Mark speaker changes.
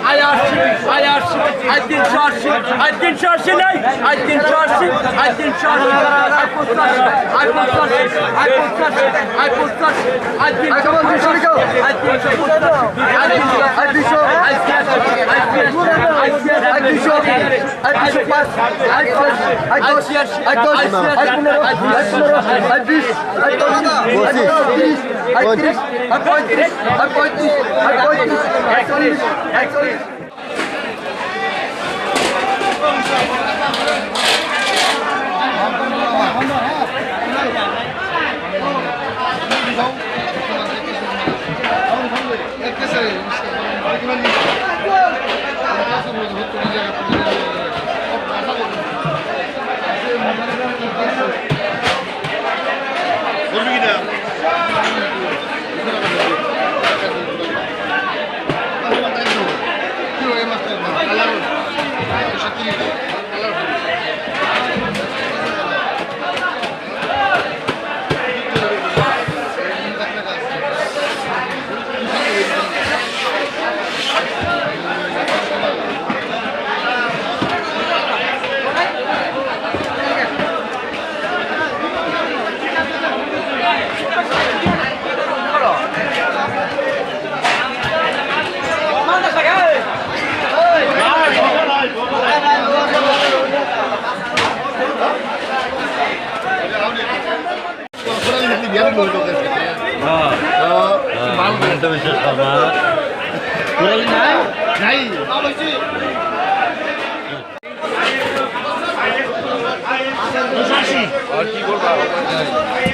Speaker 1: আয় 80 আয় 80 আয় 380 আয় 380 নাই আয় 380 আয় 380 আয় 85 আয় 85 আয় 85 আয় 85 আয় 380 আয় 380 আয় 200 আয়
Speaker 2: আর কি বলবো